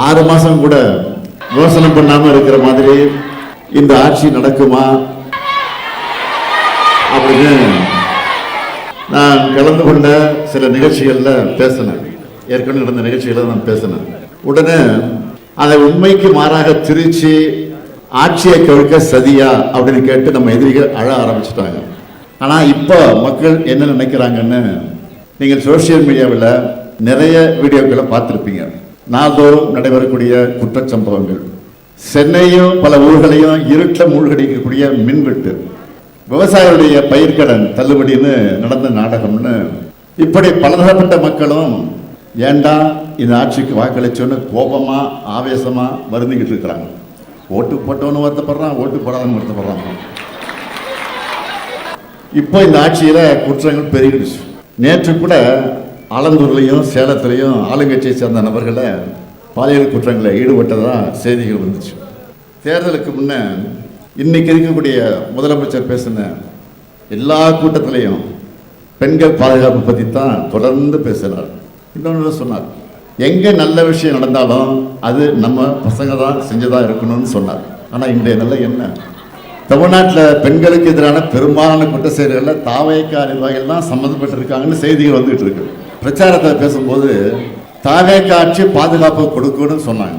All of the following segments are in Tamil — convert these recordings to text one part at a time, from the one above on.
6 மாசம் கூட யோசனை பண்ணாம இருக்கிற மாதிரி இந்த ஆட்சி நடக்குமா அப்படின்னு நான் கலந்து கொண்ட சில நிகழ்ச்சிகள்ல பேசினேன். ஏற்கனவே நடந்த நிகழ்ச்சிகளை நான் பேசினேன். உடனே அதை உண்மைக்கு மாறாக திரிச்சு ஆட்சியை கவிழ்க்க சதியா அப்படின்னு கேட்டு நம்ம எதிரிகள் அழ ஆரம்பிச்சுட்டாங்க. ஆனா இப்போ மக்கள் என்ன நினைக்கிறாங்கன்னு நீங்கள் சோசியல் மீடியாவில் நிறைய வீடியோக்களை பார்த்துருப்பீங்க. நாள்தோறும் நடைபெறக்கூடிய குற்றச்சம்பவங்கள், சென்னையும் பல ஊர்களையும் இருட்டில் மூழ்கடிக்கக்கூடிய மின்வெட்டு, விவசாயிகளுடைய பயிர்க்கடன் தள்ளுபடின்னு நடந்த நாடகம்னு இப்படி பலதரப்பட்ட மக்களும் ஏண்டா இந்த ஆட்சிக்கு வாக்களிச்சோன்னு கோபமா ஆவேசமா வருந்திக்கிட்டு இருக்கிறாங்க. ஓட்டு போட்டவனு வருத்தப்படுறான், ஓட்டு போடாதவனு வருத்தப்படுறாங்க. இப்போ இந்த ஆட்சியில குற்றங்கள் பெருகிடுச்சு. நேற்று கூட ஆலந்தூர்லையும் சேலத்திலையும் ஆளுங்கட்சியை சேர்ந்த நபர்களை பாலியல் குற்றங்களில் ஈடுபட்டதா செய்திகள் வந்துச்சு. தேர்தலுக்கு முன்ன இன்னைக்கு இருக்கக்கூடிய முதலமைச்சர் பேசின எல்லா கூட்டத்திலையும் பெண்கள் பாதுகாப்பு பற்றி தான் தொடர்ந்து பேசினார். இன்னொன்று சொன்னார், எங்கே நல்ல விஷயம் நடந்தாலும் அது நம்ம பசங்க தான் செஞ்சதாக இருக்கணும்னு சொன்னார். ஆனால் இன்றைய நல்ல என்ன, தமிழ்நாட்டில் பெண்களுக்கு எதிரான பெரும்பாலான குற்ற செயல்களில் தாவேக்கா நிர்வாகிகள் தான் சம்மந்தப்பட்டிருக்காங்கன்னு செய்திகள் வந்துகிட்டு இருக்கு. பிரச்சாரத்தை பேசும்போது தாவேக்கா ஆட்சி பாதுகாப்பு கொடுக்கணும்னு சொன்னாங்க.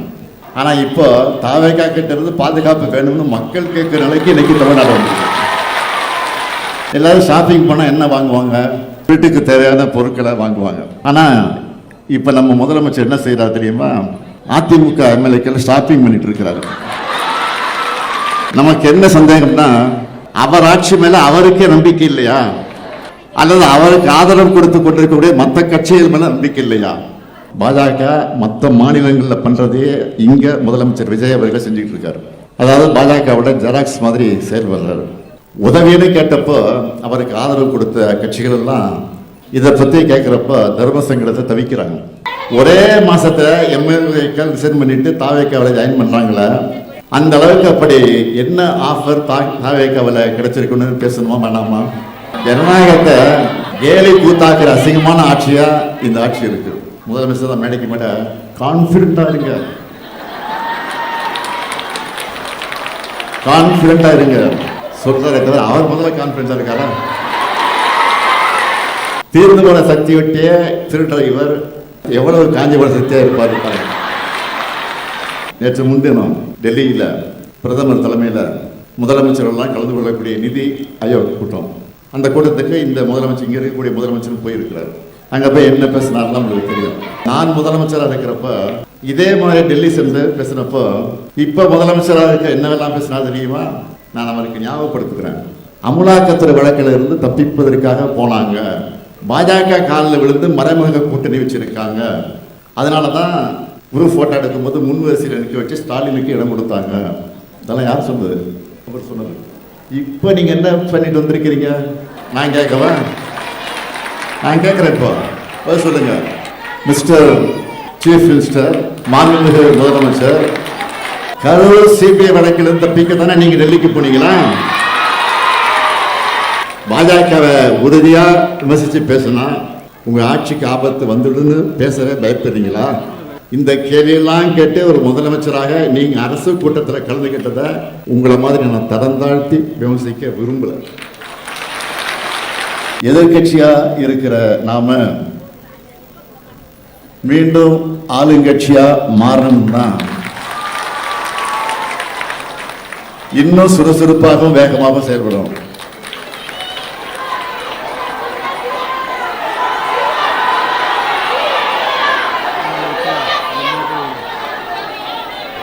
ஆனால் இப்போ தாவேக்கா கிட்ட இருந்து பாதுகாப்பு வேணும்னு மக்கள் கேட்குற நிலைக்கு இன்னைக்கு தமிழ்நாடு வந்து எல்லாரும் ஷாப்பிங் போனால் என்ன வாங்குவாங்க, வீட்டுக்கு தேவையான பொருட்களை வாங்குவாங்க. ஆனால் இப்போ நம்ம முதலமைச்சர் என்ன செய்யறாரு தெரியுமா, அதிமுக எம்எல்ஏக்கள் ஷாப்பிங் பண்ணிட்டு இருக்கிறாரு. நமக்கு என்ன சந்தேகம்னா, அவர் ஆட்சி மேல அவருக்கே நம்பிக்கை இல்லையா, அல்லது அவருக்கு ஆதரவு கொடுத்து கொண்டிருக்கக்கூடிய மற்ற கட்சிகள் மேல நம்பிக்கை இல்லையா? பாஜக மற்ற மாநிலங்களில் பண்றதே இங்க முதலமைச்சர் விஜய் அவர்கள் செஞ்சுட்டு இருக்காரு. அதாவது பாஜகவோட ஜெராக்ஸ் மாதிரி செயல்படுறாரு. உதவின்னு கேட்டப்போ அவருக்கு ஆதரவு கொடுத்த கட்சிகள் எல்லாம் இதை பத்தி கேட்கிறப்ப தர்ம சங்கடத்தை தவிக்கிறாங்க. ஒரே மாசத்துல எம்எல்ஏக்கள் ரிசைன் பண்ணிட்டு தாவேக்காவில் ஜாயின் பண்றாங்களே, அந்த அளவுக்கு அப்படி என்ன ஆஃபர் தாவேக்காவில் கிடைச்சிருக்குன்னு பேசணுமா வேணாமா? ஜனநாயகத்தை கேலி கூத்தாக்குற அசிங்கமான ஆட்சியா இந்த ஆட்சி இருக்கு. முதலமைச்சர் தான் மேடைக்கு மேட கான்பிடண்டா இருங்க, கான்பிடண்டா இருங்க சொல்றாரு. அவர் முதல்ல கான்பிடண்டா இருக்காரா? தீர்ந்து போன சக்தி விட்டிய திருடுற இவர் எவ்வளவு காஞ்சிபுரம் சக்தியா இருப்பாரு. நேற்று முன்தினம் டெல்லியில் பிரதமர் தலைமையில் முதலமைச்சர்கள்லாம் கலந்து கொள்ளக்கூடிய நிதி ஆயோக் கூட்டம், அந்த கூட்டத்துக்கு இந்த முதலமைச்சர் இங்கே இருக்கக்கூடிய முதலமைச்சர் போயிருக்கிறார். அங்கே போய் என்ன பேசினார்லாம் உங்களுக்கு தெரியும். நான் முதலமைச்சராக இருக்கிறப்ப இதே மாதிரி டெல்லி சென்று பேசினப்போ இப்போ முதலமைச்சராக இருக்க என்னவெல்லாம் பேசினா தெரியுமா? நான் அவருக்கு ஞாபகப்படுத்துகிறேன். அமலாக்கத்துறை வழக்கில் இருந்து தப்பிப்பதற்காக போனாங்க, பாஜக காலில் விழுந்து மறைமுக கூட்டணி வச்சிருக்காங்க, அதனால தான் ஒரு போட்டோ எடுக்கும்போது முன்வரிசையில் நிற்க வச்சு ஸ்டாலினுக்கு இடம் கொடுத்தாங்க. இதெல்லாம் யார் சொன்னது? அவர் சொன்னது. இப்போ நீங்க என்ன பண்ணிட்டு வந்திருக்கிறீங்க? நான் கேட்கவா? நான் கேட்கிறேன். இப்போ சொல்லுங்க, மிஸ்டர் சீஃப் மினிஸ்டர், மாண்புமிகு முதலமைச்சர், கரூர் சிபிஐ வழக்கில் தப்பிக்க தானே நீங்க டெல்லிக்கு போனீங்களா? பாஜகவை உறுதியா விமர்சிச்சு பேசினா உங்க ஆட்சிக்கு ஆபத்து வந்துடுன்னு பேசவே பயப்படுறீங்களா? இந்த கேள்வியெல்லாம் கேட்டு ஒரு முதலமைச்சராக நீங்க அரசு கூட்டத்தில் கலந்துகிட்டதை உங்களை மாதிரி நான் தரம் தாழ்த்தி விமர்சிக்க விரும்பல. எதிர்கட்சியா இருக்கிற நாம மீண்டும் ஆளுங்கட்சியா மாறணும்னா இன்னும் சுறுசுறுப்பாகவும் வேகமாகவும் செயல்படும்.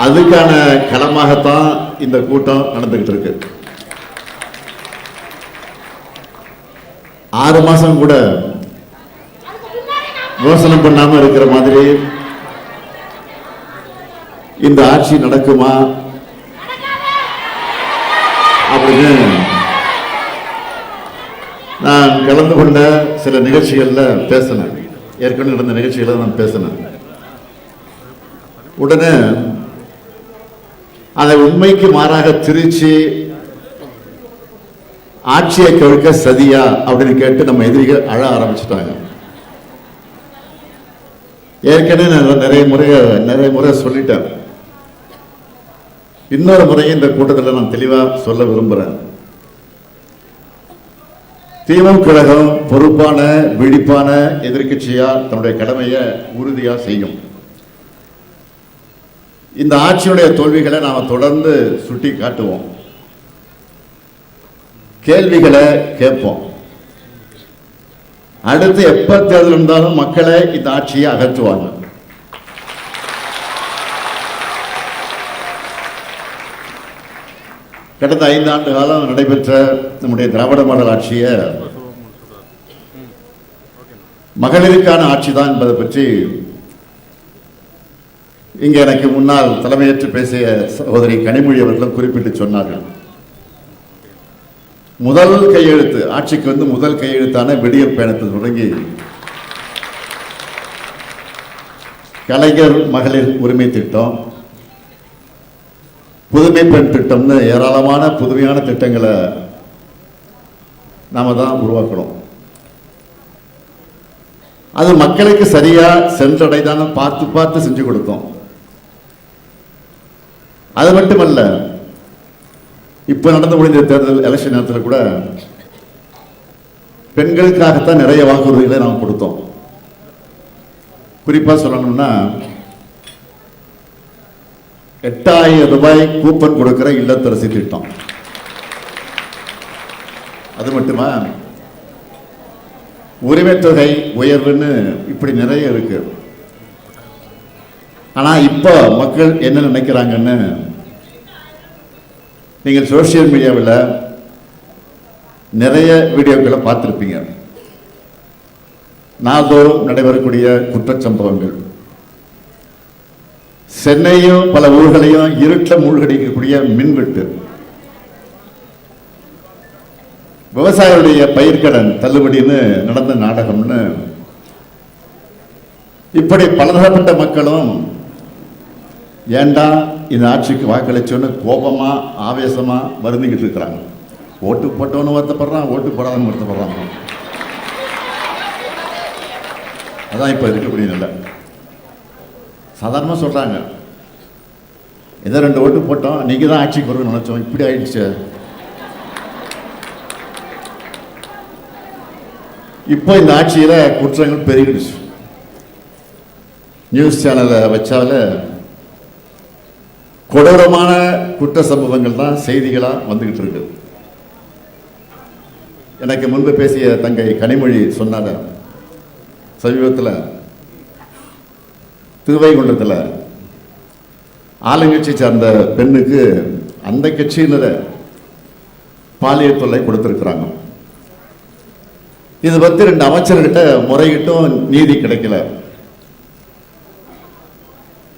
அதுக்கான களமாகத்தான் இந்த கூட்டம் நடந்துகிட்டு இருக்கு. 6 மாசம் கூட யோசனை பண்ணாம இருக்கிற மாதிரி இந்த ஆட்சி நடக்குமா அப்படின்னு நான் கலந்து கொண்ட சில நிகழ்ச்சிகள்ல பேசினேன். ஏற்கனவே நடந்த நிகழ்ச்சிகளை நான் பேசினேன். உடனே அதை உண்மைக்கு மாறாக திரிச்சு ஆட்சியை கவிழ்க்க சதியா அப்படின்னு கேட்டு நம்ம எதிரிகள் அழ ஆரம்பிச்சுட்டாங்க. ஏற்கனவே நான் நிறைய முறை சொல்லிட்டேன். இன்னொரு முறையும் இந்த கூட்டத்தில் நான் தெளிவாக சொல்ல விரும்புகிறேன். திமுக கழகம் பொறுப்பான விழிப்பான எதிர்க்கட்சியா தன்னுடைய கடமையை உறுதியா செய்யும். இந்த ஆட்சியுடைய தோல்விகளை நாம் தொடர்ந்து சுட்டி காட்டுவோம், கேள்விகளை கேட்போம். அடுத்து எப்ப தேர்தல் இருந்தாலும் மக்களை இந்த ஆட்சியை அகற்றுவாங்க. கடந்த 5 ஆண்டு காலம் நடைபெற்ற நம்முடைய திராவிட மாடல் ஆட்சியை மகளிருக்கான ஆட்சி தான் என்பதை பற்றி இங்கே எனக்கு முன்னால் தலைமையேற்று பேசிய சகோதரி கனிமொழி அவர்களும் குறிப்பிட்டு சொன்னார்கள். முதல் கையெழுத்து ஆட்சிக்கு முதல் கையெழுத்தான விடியல் பயணத்தை தொடங்கி கலைஞர் மகளிர் உரிமை திட்டம், புதுமை பெண் திட்டம்னு ஏராளமான புதுமையான திட்டங்களை நாம தான் உருவாக்கணும். அது மக்களுக்கு சரியா சென்றடைதான பார்த்து செஞ்சு கொடுத்தோம். அது மட்டுமல்ல, இப்ப நடந்து முடிந்த தேர்தல் எலெக்ஷன் நேரத்தில் கூட பெண்களுக்காகத்தான் நிறைய வாக்குறுதிகளை நாம் கொடுத்தோம். குறிப்பா சொல்லணும்னா 8000 ரூபாய் கூப்பன் கொடுக்கிற இல்லத்தரசி திட்டம். அது மட்டுமா, உரிமை தொகை உயர்வுன்னு இப்படி நிறைய இருக்கு. ஆனா இப்போ மக்கள் என்ன நினைக்கிறாங்கன்னு நீங்கள் சோசியல் மீடியாவில் நிறைய வீடியோக்களை பார்த்துருப்பீங்க. நாள்தோறும் நடைபெறக்கூடிய குற்றச்சம்பவங்கள், சென்னையும் பல ஊர்களையும் இருட்டில் மூழ்கடிக்கக்கூடிய மின்வெட்டு, விவசாயிகளுடைய பயிர்க்கடன் தள்ளுபடின்னு நடந்த நாடகம்னு இப்படி பலதரப்பட்ட மக்களும் ஏண்டா இந்த ஆட்சிக்கு வாக்களிச்சோன்னு கோபமா ஆவேசமா வருந்திக்கிட்டு இருக்கிறாங்க. ஓட்டு போட்டவனு வருத்தப்படுறான், ஓட்டு போடாதவனு வருத்தப்படுறாங்க. அதான் இப்ப இருக்கக்கூடிய நிலை. சாதாரணமாக சொல்றாங்க, ஏதோ 2 ஓட்டு போட்டோம், நீங்க தான் ஆட்சிக்கு வரும்னு நினைச்சோம், இப்படி ஆயிடுச்சு. இப்போ இந்த ஆட்சியில குற்றங்கள் பெருகிடுச்சு. நியூஸ் சேனலை வச்சால கொடூரமான குற்ற சம்பவங்கள் தான் செய்திகளா வந்துகிட்டு இருக்கு. எனக்கு முன்பு பேசிய தங்கை கனிமொழி சொன்னால, சமீபத்தில் திருவைகுண்டத்தில் ஆளுங்கட்சி சார்ந்த பெண்ணுக்கு அந்த கட்சியினர பாலியல் தொல்லை கொடுத்திருக்கிறாங்க. இது பத்தி 2 அமைச்சர்கிட்ட முறையிட்டும் நீதி கிடைக்கல.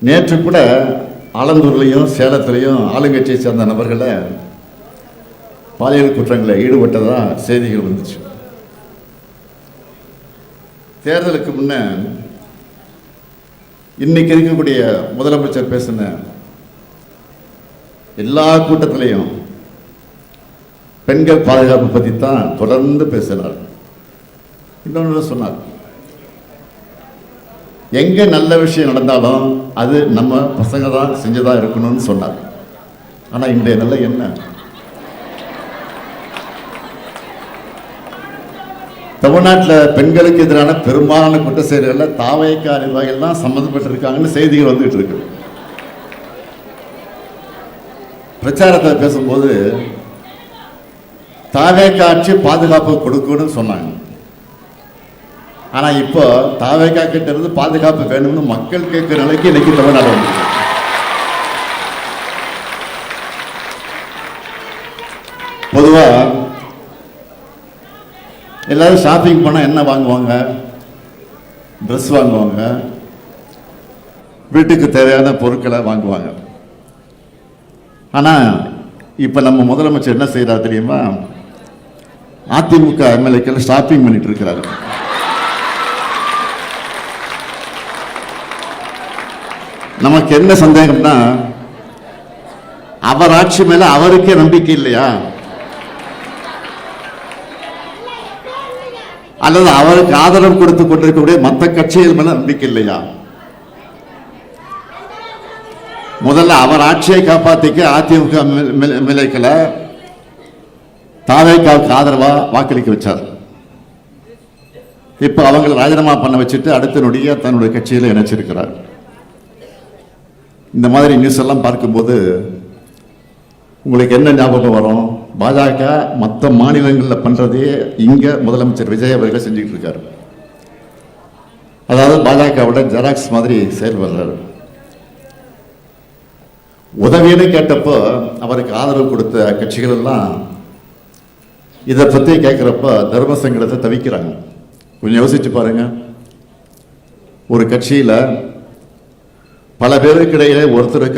நேற்று கூட ஆலந்தூர்லையும் சேலத்திலையும் ஆளுங்கட்சியை சேர்ந்த நபர்களை பாலியல் குற்றங்களில் ஈடுபட்டதா செய்திகள் வந்துச்சு. தேர்தலுக்கு முன்ன இன்னைக்கு இருக்கக்கூடிய முதலமைச்சர் பேசின எல்லா கூட்டத்திலையும் பெண்கள் பாதுகாப்பு பற்றி தான் தொடர்ந்து பேசினார். இன்னொன்று சொன்னார், எங்க நல்ல விஷயம் நடந்தாலும் அது நம்ம பசங்க தான் செஞ்சதா இருக்கணும்னு சொன்னார். ஆனா இன்றைய நிலை என்ன? தமிழ்நாட்டில் பெண்களுக்கு எதிரான பெரும்பாலான குற்ற செயல்களில் தாவேக்கா நிர்வாகிகள் தான் சம்மந்தப்பட்டிருக்காங்கன்னு செய்திகள் வந்துகிட்டு இருக்கு. பிரச்சாரத்தை பேசும்போது தாவேக்கா ஆட்சி பாதுகாப்பு கொடுக்கணும்னு சொன்னாங்க. ஆனா இப்போ தாவேக்கா கிட்ட இருந்து பாதுகாப்பு வேணும்னு மக்கள் கேட்கிற நிலைக்கு இன்னைக்கு தமிழ்நாடு வந்து. பொதுவா எல்லாரும் ஷாப்பிங் போனா என்ன வாங்குவாங்க? ட்ரெஸ் வாங்குவாங்க, வீட்டுக்கு தேவையான பொருட்களை வாங்குவாங்க. ஆனா இப்ப நம்ம முதலமைச்சர் என்ன செய்யறாரு தெரியுமா? அதிமுக எம்எல்ஏக்கள் ஷாப்பிங் பண்ணிட்டு இருக்கிறாரு. நமக்கு என்ன சந்தேகம்னா, அவர் ஆட்சி மேல அவருக்கே நம்பிக்கை இல்லையா, அல்லது அவருக்கு ஆதரவு கொடுத்து கொண்டிருக்கக்கூடிய மற்ற கட்சிகள் மேல நம்பிக்கை இல்லையா? முதல்ல அவர் ஆட்சியை காப்பாத்திக்க அதிமுக மிலைக்கல தாவேக்காவுக்கு ஆதரவா வாக்களிக்க வச்சார். இப்ப அவங்களை ராஜினாமா பண்ண வச்சுட்டு அடுத்த நொடிய தன்னுடைய கட்சியில இணைச்சிருக்கிறார். இந்த மாதிரி நியூஸ் எல்லாம் பார்க்கும்போது உங்களுக்கு என்ன ஞாபகம் வரும்? பாஜக மற்ற மாநிலங்களில் பண்றதே இங்க முதலமைச்சர் விஜய் அவர்கள் செஞ்சுட்டு இருக்காரு. அதாவது பாஜகவோட ஜெராக்ஸ் மாதிரி செயல்படுறாரு. உதவின்னு கேட்டப்போ அவருக்கு ஆதரவு கொடுத்த கட்சிகள் எல்லாம் இதை பற்றி கேட்குறப்ப தர்ம சங்கடத்தை தவிக்கிறாங்க. கொஞ்சம் யோசிச்சு பாருங்க. ஒரு கட்சியில் பல பேருக்கு இடையிலே ஒருத்தரை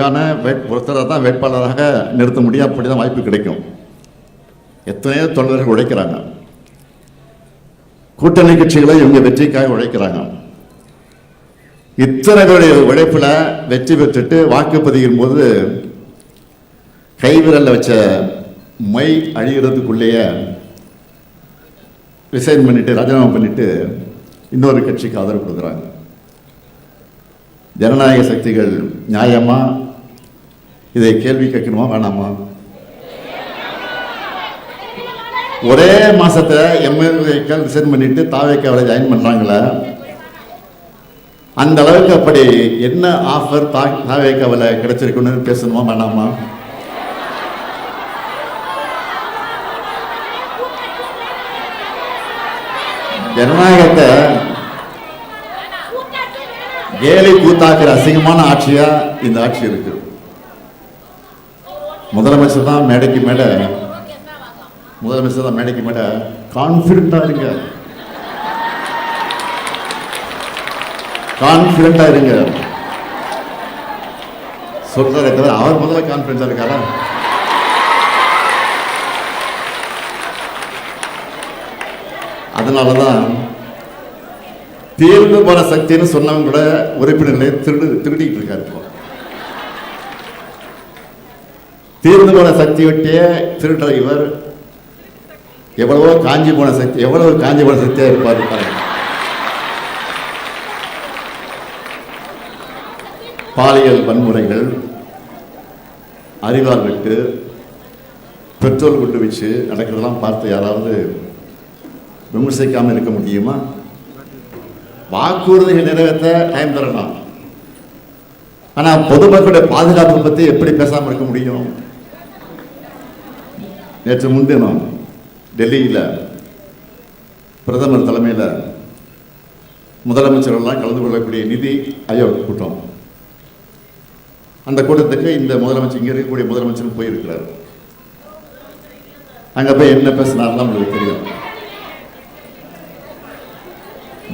தான் வேட்பாளராக நிறுத்த முடியும். அப்படிதான் வாய்ப்பு கிடைக்கும். எத்தனையோ தொண்டர்கள் உழைக்கிறாங்க. கூட்டணி கட்சிகளை இவங்க வெற்றிக்காக உழைக்கிறாங்க. இத்தனை பேருடைய உழைப்புல வெற்றி பெற்றுட்டு வாக்குப்பதிவின் போது கைவிரல்ல வச்ச மை அழிகிறதுக்குள்ளேயே ரிசைன் பண்ணிட்டு ராஜினாமா பண்ணிட்டு இன்னொரு கட்சிக்கு ஆதரவு கொடுக்குறாங்க. ஜனநாயக சக்திகள் நியாயமா இதை கேள்வி கேட்கணுமா வேணாமா? ஒரே மாசத்துல எம்எல்ஏக்கள் ரிசைன் பண்ணிட்டு தாவேக்காவை ஜாயின் பண்றாங்களே, அந்த அளவுக்கு அப்படி என்ன ஆஃபர் தாவேக்காவில் கிடைச்சிருக்குன்னு பேசணுமா வேணாமா? ஜனநாயகத்தை கேலி கூத்தாக்குற அசிங்கமான ஆட்சியா இந்த ஆட்சி இருக்கு. முதலமைச்சர் தான் மேடைக்கு மேடை கான்பிடண்டா இருங்க, கான்பிடண்டா இருங்க சொல்றாரு. தவிர அவர் முதல்ல கான்பிடண்டா இருக்காரா? அதனாலதான் தீர்ந்து போன சக்தின்னு சொன்னவங்க கூட உறுப்பினர்களை திருடிட்டு இருக்காரு. தீர்ந்து போன சக்தி விட்டே திருடுற இவர் எவ்வளவு காஞ்சி போன சக்தியா இருப்பார். பாலியல் வன்முறைகள், அறிவால் வெட்டு, பெட்ரோல் குண்டு வச்சு நடக்கிறதெல்லாம் பார்த்து யாராவது விமர்சிக்காம இருக்க முடியுமா? வாக்குறுதிகள் நிறைவேற்ற டைம் தரலாம். ஆனா பொதுமக்களுடைய பாதுகாப்பு பத்தி எப்படி பேசாம இருக்க முடியும்? நேற்று முன்தினம் டெல்லியில் பிரதமர் தலைமையில் முதலமைச்சர்கள்லாம் கலந்து கொள்ளக்கூடிய நிதி ஆயோக் கூட்டம். அந்த கூட்டத்துக்கு இந்த முதலமைச்சர், இங்கே இருக்கக்கூடிய முதலமைச்சர் போயிருக்கிறார். அங்கே போய் என்ன பேசினார்லாம் உங்களுக்கு தெரியும்.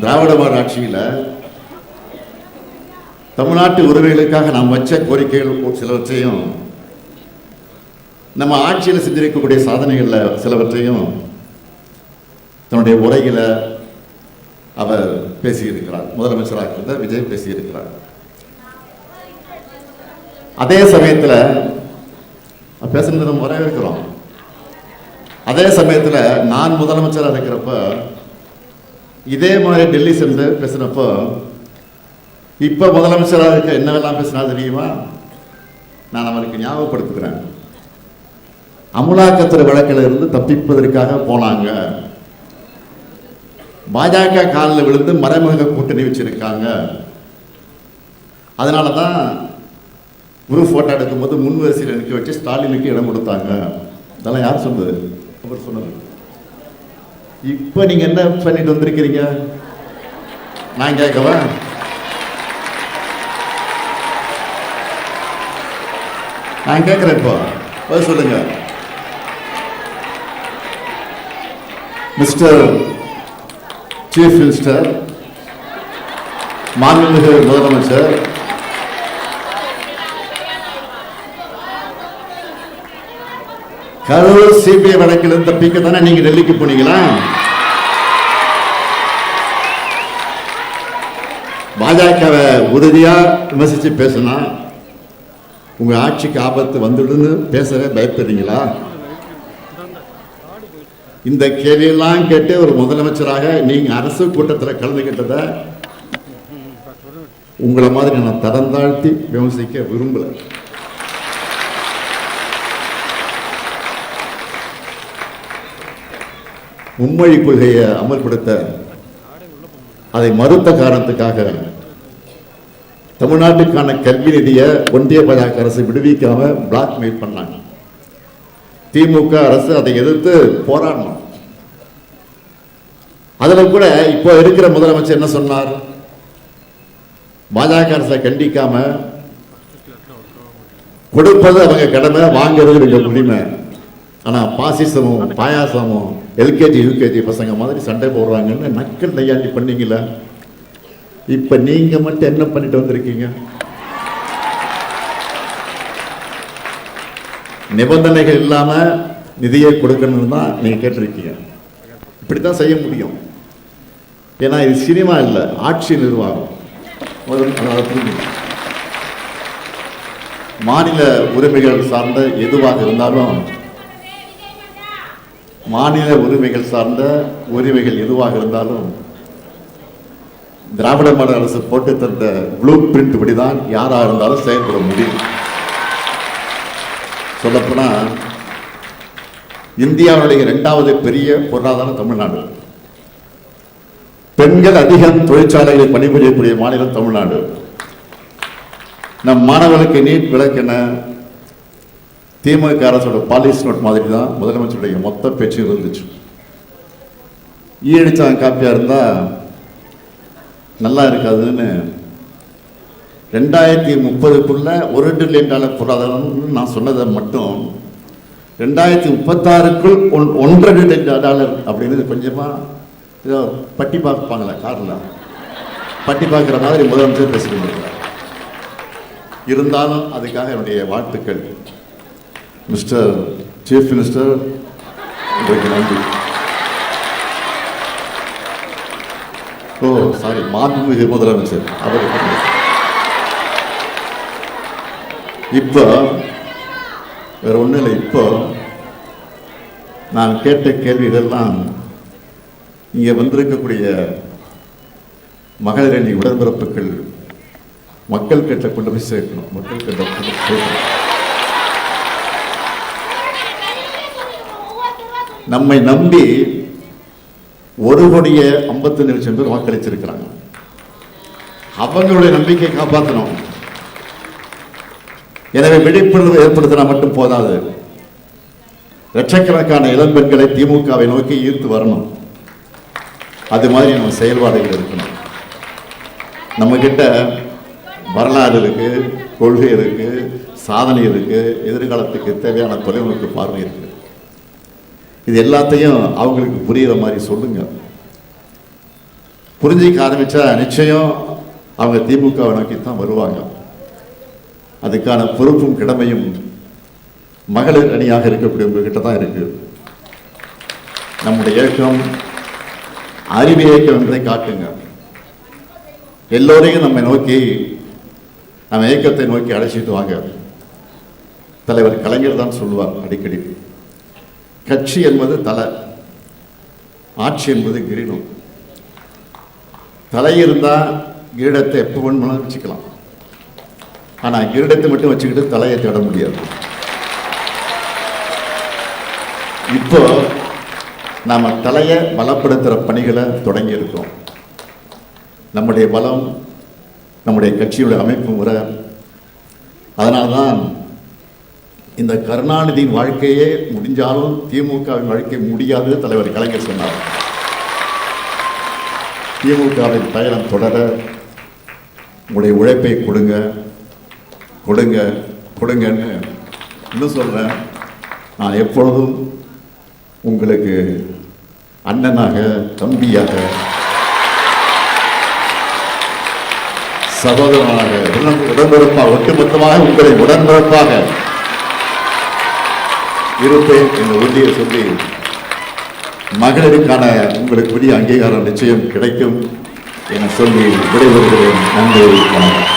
திராவிட மாடல் ஆட்சியில் தமிழ்நாட்டு உரிமைகளுக்காக நாம் வச்ச கோரிக்கைகள் சிலவற்றையும், நம்ம ஆட்சியில் செஞ்சிருக்கக்கூடிய சாதனைகளில் சிலவற்றையும் தன்னுடைய உரையில் அவர் பேசியிருக்கிறார். முதலமைச்சராக இருந்த விஜய் பேசியிருக்கிறார். அதே சமயத்தில் பேசுறது நம்ம வரவேற்கிறோம். அதே சமயத்தில் நான் முதலமைச்சராக இருக்கிறப்ப இதே மாதிரி டெல்லி சென்று பேசினப்போ இப்ப முதலமைச்சராக இருக்க என்னவெல்லாம் பேசினா தெரியுமா? நான் அவருக்கு ஞாபகப்படுத்துகிறேன். அமலாக்கத்துறை வழக்கில் இருந்து தப்பிப்பதற்காக போனாங்க. பாஜக காலில் விழுந்து மறைமுக கூட்டணி வச்சிருக்காங்க. அதனாலதான் குரு போட்டோ எடுக்கும்போது முன்வரிசையில் நிற்க வச்சு ஸ்டாலினுக்கு இடம் கொடுத்தாங்க. இதெல்லாம் யார் சொன்னது? அவர் சொன்னது. இப்ப நீங்க என்ன பண்ணிட்டு வந்திருக்கிறீங்க? நான் கேட்கவா? நான் கேட்கிறேன். இப்போ பதில் சொல்லுங்க. மிஸ்டர் சீஃப் மினிஸ்டர், மாண்புமிகு முதலமைச்சர், கரூர் சிபிஐ வழக்கில் தப்பிக்க தானே நீங்க டெல்லிக்கு போனீங்களா? பாஜகவை உறுதியா விமர்சிச்சு பேசினா உங்க ஆட்சிக்கு ஆபத்து வந்துடுன்னு பேசவே பயப்படுறீங்களா? இந்த கேள்வியெல்லாம் கேட்டு ஒரு முதலமைச்சராக நீங்க அரசு கூட்டத்தில் கலந்துகிட்டத உங்களை மாதிரி நான் தரம் தாழ்த்தி விமர்சிக்க விரும்பல. மும்மொழி கொள்கையை அமல்படுத்த அதை மறுத்த காரணத்துக்காக தமிழ்நாட்டுக்கான கல்வி நிதியை ஒன்றிய பாஜக அரசு விடுவிக்காம பிளாக்மெயில் பண்ணாங்க. திமுக அரசு அதை எதிர்த்து போராடணும். அதுல கூட இப்போ இருக்கிற முதலமைச்சர் என்ன சொன்னார்? பாஜக அரசை கண்டிக்காம கொடுப்பது அவங்க கடமை, வாங்குறது எங்க உரிமை. ஆனா பாசிசமும் பாயாசமும் எல்கேஜி யூகேஜி பசங்க மாதிரி சண்டை போடுறாங்கன்னு நக்கல் நையாண்டி பண்ணீங்களா? இப்ப நீங்க மட்டும் என்ன பண்ணிட்டு வந்திருக்கீங்க? நிபந்தனைகள் இல்லாம நிதியை கொடுக்கணும்னு தான் நீங்க கேட்டிருக்கீங்க. இப்படித்தான் செய்ய முடியும். ஏன்னா இது சினிமா இல்லை, ஆட்சி நிர்வாகம். மாநில உரிமைகள் சார்ந்த எதுவாக இருந்தாலும், மாநில உரிமைகள் சார்ந்த உரிமைகள் எதுவாக இருந்தாலும் திராவிட மாடல் அரசு போட்டு தந்த ப்ளூ பிரிண்ட் படிதான் யாராக இருந்தாலும் செயல்பட முடியும். சொல்லப்போனா இந்தியாவுடைய 2வது பெரிய பொருளாதாரம் தமிழ்நாடு. பெண்கள் அதிகம் தொழிற்சாலைகளில் பணிபுரியக்கூடிய மாநிலம் தமிழ்நாடு. நம் மாணவர்களுக்கு நீட் விலக்கென திமுக அரசோட பாலிசி நோட் மாதிரி தான் முதலமைச்சருடைய மொத்த பேச்சு இருந்துச்சு. ஈடிச்சாங்க காப்பியா இருந்தா நல்லா இருக்காதுன்னு 2030க்குள்ள $1 டிரில்லியன் பொருளாதாரம் நான் சொன்னதை மட்டும் 2036க்குள் $1.5 டிரில்லியன் அப்படின்னு கொஞ்சமா ஏதோ பட்டி பார்ப்பாங்களே கார்ல, பட்டி பார்க்குற மாதிரி முதலமைச்சர் பேசிட்டு இருந்தாலும் அதுக்காக என்னுடைய வாழ்த்துக்கள். மிஸ்டர் சீஃப் மினிஸ்டர், உங்களுக்கு நன்றி. ஓ சாரி, மாண்புமிகு முதலமைச்சர் அவருக்கு. இப்போ வேற ஒன்றும் இல்லை. இப்போ நான் கேட்ட கேள்விகள்லாம் இங்கே வந்திருக்கக்கூடிய மகளிர் அணி உடன்பிறப்புகள் மக்கள் கிட்ட கொண்டு போய் சேர்க்கணும். மக்கள் கிட்ட சேர்க்கணும். நம்மை நம்பி 1,52,00,000 பேர் வாக்களிச்சிருக்கிறாங்க. அவங்களுடைய நம்பிக்கையை காப்பாற்றணும். எனவே விழிப்புணர்வு ஏற்படுத்தினா மட்டும் போதாது. லட்சக்கணக்கான இளம்பெண்களை திமுகவை நோக்கி ஈர்த்து வரணும். அது மாதிரி நம்ம செயல்பாடுகள் இருக்கணும். நம்ம கிட்ட வரலாறு இருக்கு, கொள்கை இருக்கு, சாதனை இருக்கு, எதிர்காலத்துக்கு தேவையான தொலைநோக்கு பார்வை இருக்கு. இது எல்லாத்தையும் அவங்களுக்கு புரியுற மாதிரி சொல்லுங்க. புரிஞ்சிக்க ஆரம்பிச்சா நிச்சயம் அவங்க திமுகவை நோக்கி தான் வருவாங்க. அதுக்கான பொறுப்பும் கடமையும் மகளிர் அணியாக இருக்கக்கூடிய உங்ககிட்ட தான் இருக்கு. நம்முடைய இயக்கம் அறிவு இயக்கம் என்பதை காட்டுங்க. எல்லோரையும் நம்ம நோக்கி, நம்ம இயக்கத்தை நோக்கி அழைச்சிட்டு வாங்க. தலைவர் கலைஞர் தான் சொல்லுவார் அடிக்கடி, கட்சி என்பது தலை, ஆட்சி என்பது கிரீடம். தலை இருந்தா கிரீடத்தை எப்போ வேணுமாலும் வச்சுக்கலாம். ஆனா கிரீடத்தை மட்டும் வச்சுக்கிட்டு தலையை தேட முடியாது. இப்போ நாம தலையை பலப்படுத்துகிற பணிகளை தொடங்கி இருக்கோம். நம்முடைய பலம் நம்முடைய கட்சியுடைய அமைப்பு முறை. அதனால்தான் இந்த கருணாநிதியின் வாழ்க்கையே முடிஞ்சாலும் திமுகவின் வாழ்க்கை முடியாது தலைவர் கலைஞர் சொன்னார். திமுகவின் பயணம் தொடர உங்களுடைய உழைப்பை கொடுங்க கொடுங்க கொடுங்கன்னு இன்னும் சொல்றேன். நான் எப்பொழுதும் உங்களுக்கு அண்ணனாக, தம்பியாக, சகோதரனாக, உடன்பிறப்பாக, ஒட்டுமொத்தமாக உங்களை உடன்பிறப்பாக இருப்பேன் என்ற உறுதியை சொல்லி, மகளிருக்கான உங்களுக்கு உரிய அங்கீகாரம் நிச்சயம் கிடைக்கும் என சொல்லி விடைபெறுகிறேன். நன்றி, வணக்கம்.